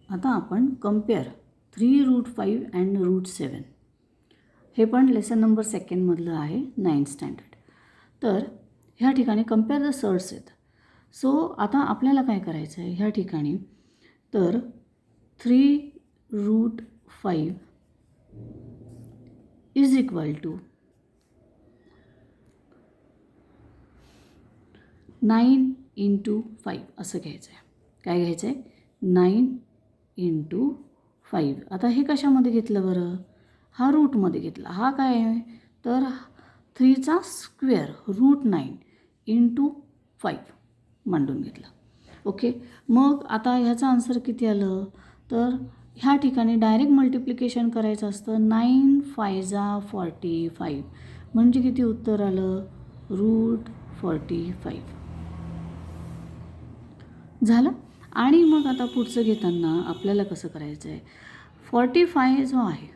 आता आपण compare 3√5 and √7 हे पण लेसन नंबर 2 मधलं आहे 9th स्टँडर्ड. तर ह्या ठिकाणी कम्पेअर द सर्ट्स आहेत. सो आता आपल्याला काय करायचं आहे ह्या ठिकाणी, तर 3√5 इज इक्वल टू 9 × 5 असं घ्यायचं आहे. काय घ्यायचं आहे? 9 × 5. आता हे कशामध्ये घेतलं बरं? हा रूटमध्ये घेतला. हा काय आहे? तर 3चा स्क्वेअर √9 × 5 मांडून घेतला. ओके. मग आता ह्याचं आन्सर किती आलं? तर ह्या ठिकाणी डायरेक्ट मल्टिप्लिकेशन करायचं असतं. 9 × 5 = 45 म्हणजे किती उत्तर आलं? √45 झालं. आणि मग आता पुढचं घेताना आपल्याला कसं करायचं आहे? 45 जो आहे,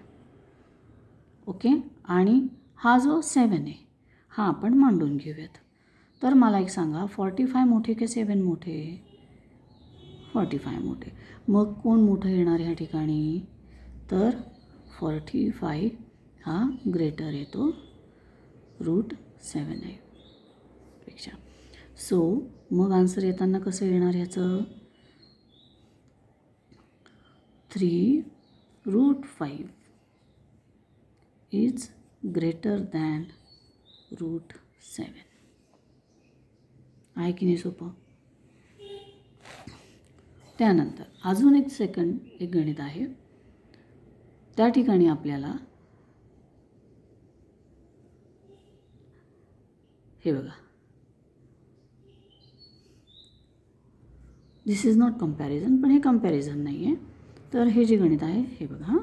ओके, आणि हा जो 7 आहे हा आपण मांडून घेऊयात. तर मला एक सांगा, 45 मोठे की 7 मोठे? 45 मोठे. मग कोण मोठं येणार ह्या ठिकाणी? तर 45 हा ग्रेटर येतो √7 पेक्षा. सो मग आन्सर येताना कसं येणार ह्याचं? 3√5 इज ग्रेटर दॅन √7. आहे की नाही सोपं? त्यानंतर अजून एक गणित आहे. त्या ठिकाणी आपल्याला हे बघा, दिस इज नॉट कम्पॅरिझन, पण हे कम्पॅरिझन नाही आहे. तर हे जे गणित आहे हे बघा,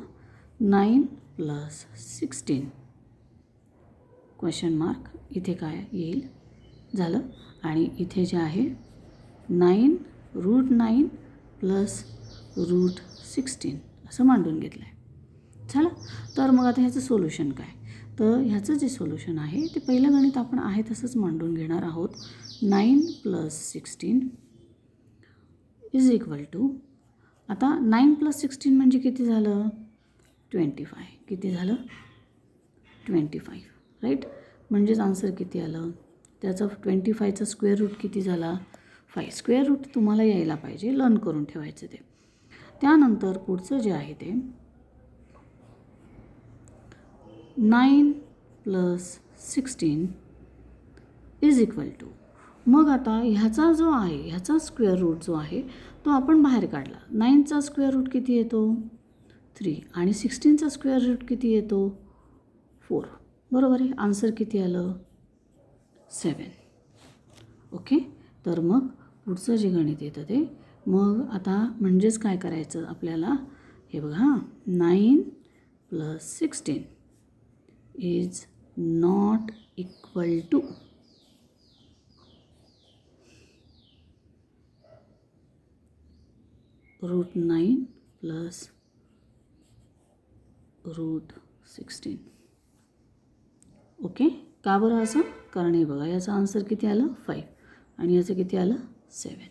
9 + 16 क्वेश्चन मार्क इथे काय येईल? झालं. आणि इथे जे आहे 9 √9 + √16 असं मांडून घेतलं आहे. झालं. तर मग आता ह्याचं सोल्युशन काय? तर ह्याचं जे सोल्युशन आहे ते पहिलं गणित आपण आहे तसंच मांडून घेणार आहोत. 9 + 16 इज इक्वल टू, आता 9 + 16 म्हणजे किती झालं? 25. किती झालं? 25, राईट. म्हणजेच आन्सर किती आलं? त्याचं 25चा स्क्वेअर रूट किती झाला? 5. स्क्वेअर रूट तुम्हाला यायला पाहिजे, लर्न करून ठेवायचं ते. त्यानंतर पुढचं जे आहे ते 9 + 16 इज इक्वल टू, मग आता ह्याचा जो आहे ह्याचा स्क्वेअर रूट जो आहे तो आपण बाहेर काढला. 9चा स्क्वेअर रूट किती येतो? 3 आणि 16चा स्क्वेअर रूट किती येतो? 4. बरोबर आहे. आन्सर किती आलं? 7. ओके. तर मग पुढचं जे गणित येतं ते मग आता म्हणजेच काय करायचं आपल्याला? हे बघा, 9 + 16 is not equal to √9 + √16. Okay. का बरं असं? कारण हे बघा, याचं आन्सर किती आलं? 5 आणि याचं किती आलं? 7.